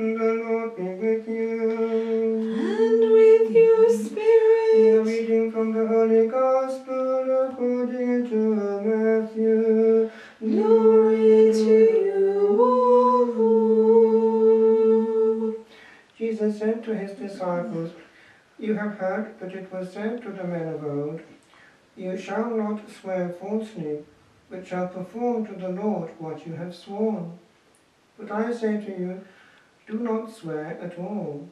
The Lord be with you. And with your spirit. A reading from the Holy Gospel according to Matthew. Glory to you, O Lord. Jesus said to his disciples, "You have heard that it was said to the men of old, 'You shall not swear falsely, but shall perform to the Lord what you have sworn.' But I say to you, do not swear at all,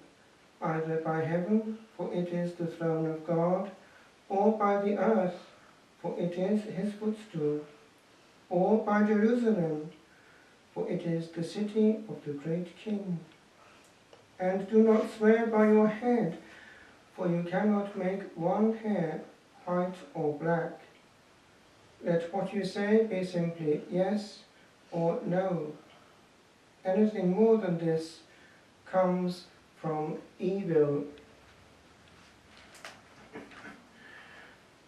either by heaven, for it is the throne of God, or by the earth, for it is his footstool, or by Jerusalem, for it is the city of the great King. And do not swear by your head, for you cannot make one hair white or black. Let what you say be simply yes or no. Anything more than this comes from evil."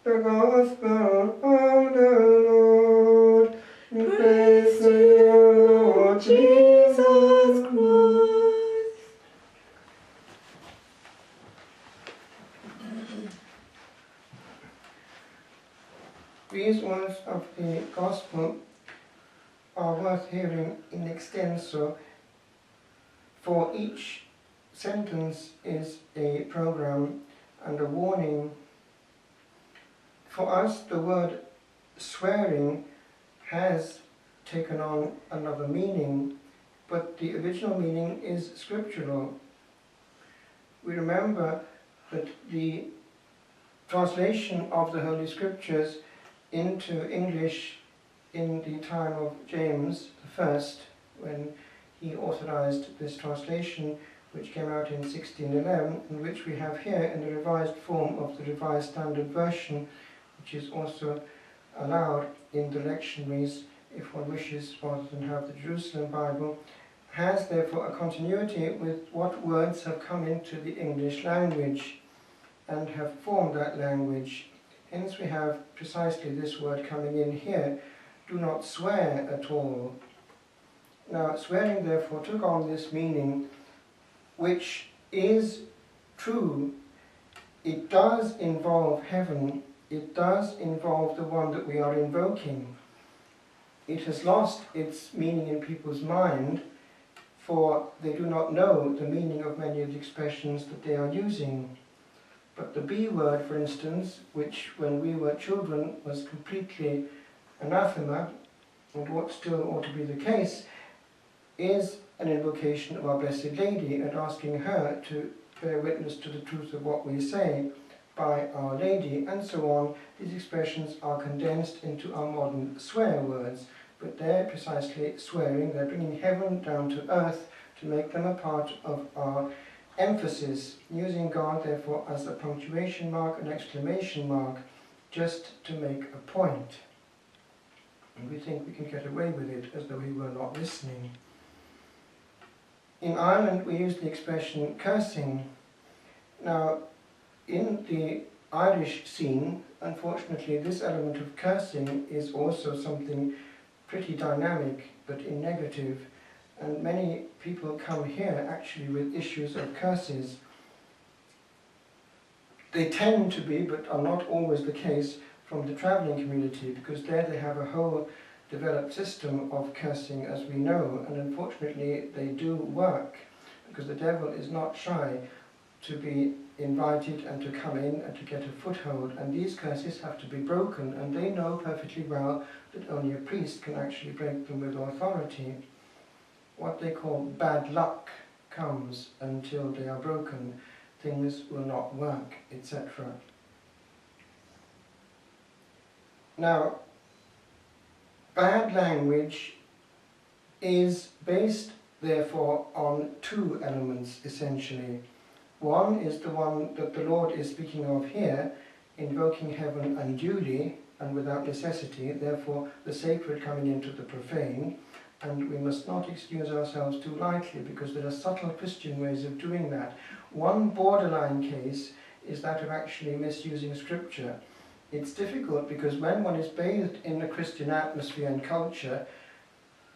The Gospel of the Lord. Praise to you, Lord Jesus Christ. These words of the Gospel are worth hearing in extenso, for each sentence is a program and a warning. For us, the word swearing has taken on another meaning, but the original meaning is scriptural. We remember that the translation of the Holy Scriptures into English in the time of James I, when he authorized this translation, which came out in 1611, and which we have here in the revised form of the Revised Standard Version, which is also allowed in the lectionaries if one wishes, rather than have the Jerusalem Bible, has therefore a continuity with what words have come into the English language and have formed that language. Hence we have precisely this word coming in here, do not swear at all. Now, swearing therefore took on this meaning, which is true. It does involve heaven, it does involve the one that we are invoking. It has lost its meaning in people's mind, for they do not know the meaning of many of the expressions that they are using. But the B word, for instance, which when we were children was completely anathema, and what still ought to be the case, is an invocation of our Blessed Lady and asking her to bear witness to the truth of what we say by Our Lady, and so on. These expressions are condensed into our modern swear words, but they're precisely swearing. They're bringing heaven down to earth to make them a part of our emphasis, using God therefore as a punctuation mark, an exclamation mark, just to make a point. And we think we can get away with it as though we were not listening. In Ireland we use the expression cursing. Now, in the Irish scene, unfortunately, this element of cursing is also something pretty dynamic, but in negative. And many people come here actually with issues of curses. They tend to be, but are not always the case, from the travelling community, because there they have a whole developed system of cursing, as we know, and unfortunately they do work, because the devil is not shy to be invited and to come in and to get a foothold, and these curses have to be broken, and they know perfectly well that only a priest can actually break them with authority. What they call bad luck comes until they are broken. Things will not work, etc. Now, bad language is based, therefore, on two elements, essentially. One is the one that the Lord is speaking of here, invoking heaven unduly and without necessity, therefore the sacred coming into the profane. And we must not excuse ourselves too lightly, because there are subtle Christian ways of doing that. One borderline case is that of actually misusing scripture. It's difficult because when one is bathed in a Christian atmosphere and culture,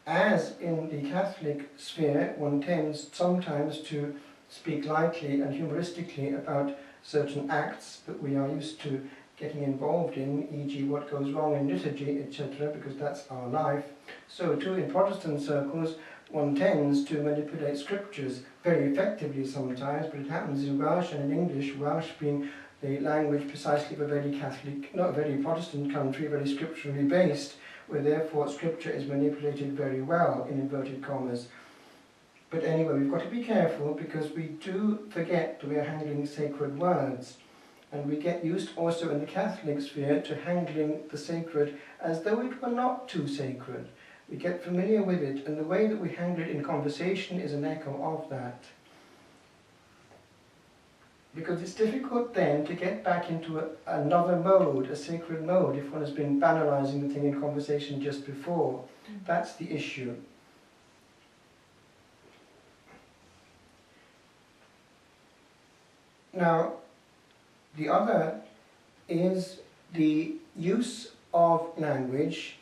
as in the Catholic sphere, one tends sometimes to speak lightly and humoristically about certain acts that we are used to getting involved in, e.g. what goes wrong in liturgy, etc., because that's our life. So too in Protestant circles, one tends to manipulate scriptures very effectively sometimes, but it happens in Welsh and in English, Welsh being the language precisely of a very Catholic, not a very Protestant country, very scripturally based, where therefore scripture is manipulated very well, in inverted commas. But anyway, we've got to be careful because we do forget that we are handling sacred words. And we get used also in the Catholic sphere to handling the sacred as though it were not too sacred. We get familiar with it, and the way that we handle it in conversation is an echo of that. Because it's difficult then to get back into another mode, a sacred mode, if one has been banalizing the thing in conversation just before. That's the issue. Now, the other is the use of language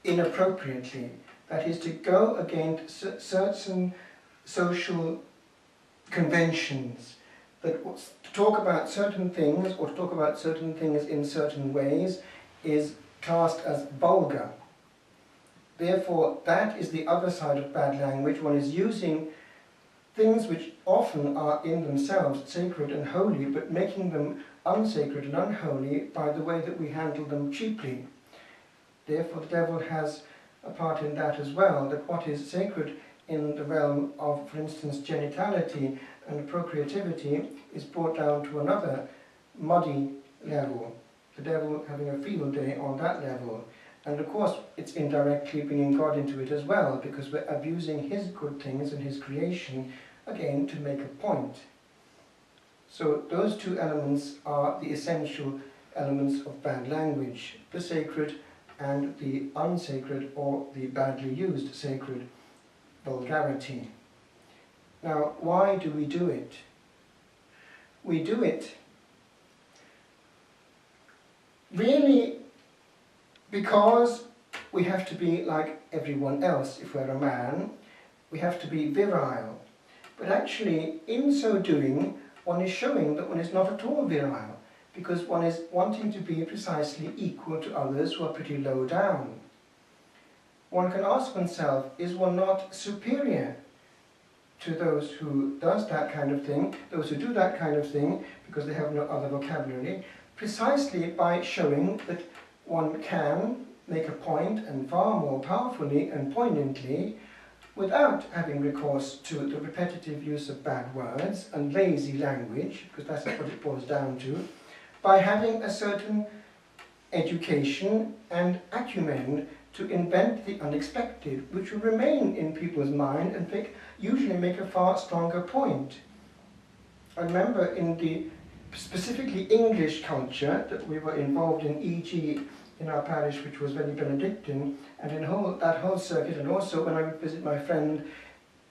inappropriately. That is to go against certain social conventions. That to talk about certain things or to talk about certain things in certain ways is classed as vulgar. Therefore, that is the other side of bad language. One is using things which often are in themselves sacred and holy, but making them unsacred and unholy by the way that we handle them cheaply. Therefore the devil has a part in that as well, that what is sacred in the realm of, for instance, genitality and procreativity is brought down to another muddy level. The devil having a field day on that level. And of course it's indirectly bringing God into it as well, because we're abusing his good things and his creation, again, to make a point. So those two elements are the essential elements of bad language, the sacred and the unsacred, or the badly used sacred, vulgarity. Now, why do we do it? We do it really because we have to be like everyone else. If we're a man, we have to be virile. But actually, in so doing, one is showing that one is not at all virile, because one is wanting to be precisely equal to others who are pretty low down. One can ask oneself, is one not superior to those who does that kind of thing, those who do that kind of thing, because they have no other vocabulary, precisely by showing that one can make a point, and far more powerfully and poignantly, without having recourse to the repetitive use of bad words and lazy language, because that's what it boils down to, by having a certain education and acumen to invent the unexpected, which will remain in people's mind and usually make a far stronger point. I remember in the specifically English culture that we were involved in, e.g. in our parish, which was very Benedictine, and in that whole circuit, and also when I would visit my friend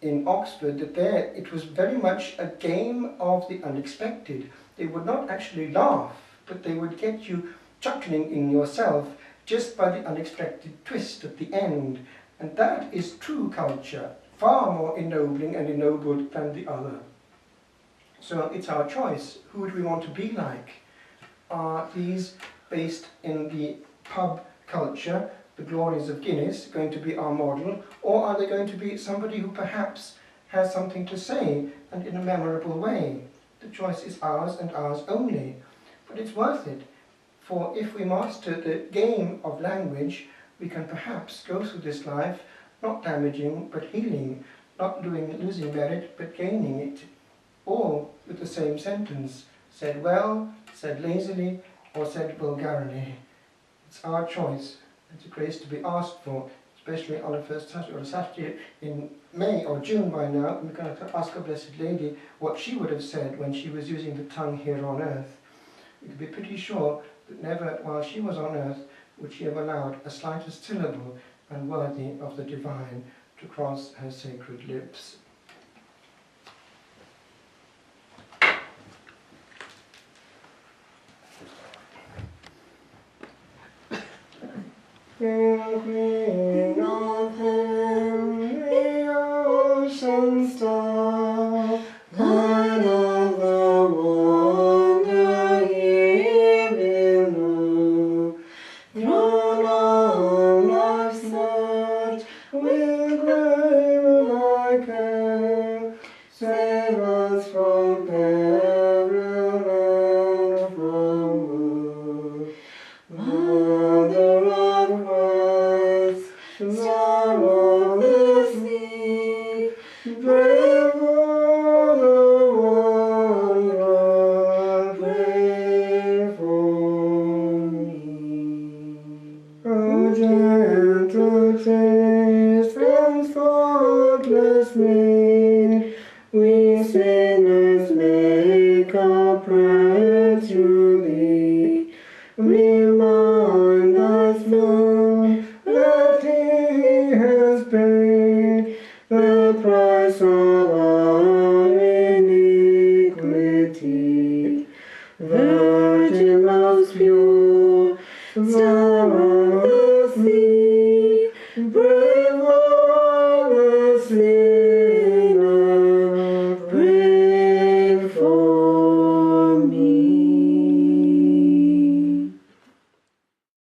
in Oxford, that there it was very much a game of the unexpected. They would not actually laugh, but they would get you chuckling in yourself just by the unexpected twist at the end. And that is true culture, far more ennobling and ennobled than the other. So it's our choice. Who do we want to be like? Are these based in the pub culture, the glories of Guinness, going to be our model, or are they going to be somebody who perhaps has something to say, and in a memorable way? The choice is ours and ours only. But it's worth it, for if we master the game of language, we can perhaps go through this life not damaging but healing, not losing merit but gaining it, all with the same sentence, said well, said lazily, or said vulgarly. It's our choice. It's a grace to be asked for, especially on a first Saturday or a Saturday in May or June by now. We're going to ask our Blessed Lady what she would have said when she was using the tongue here on earth. We can be pretty sure that never, while she was on earth, would she have allowed a slightest syllable unworthy of the divine to cross her sacred lips. Queen gentle taste and faultless maid, we sinners make our prayer to thee. Remind us now that he has paid the price of our iniquity. Virgin most pure, Star of the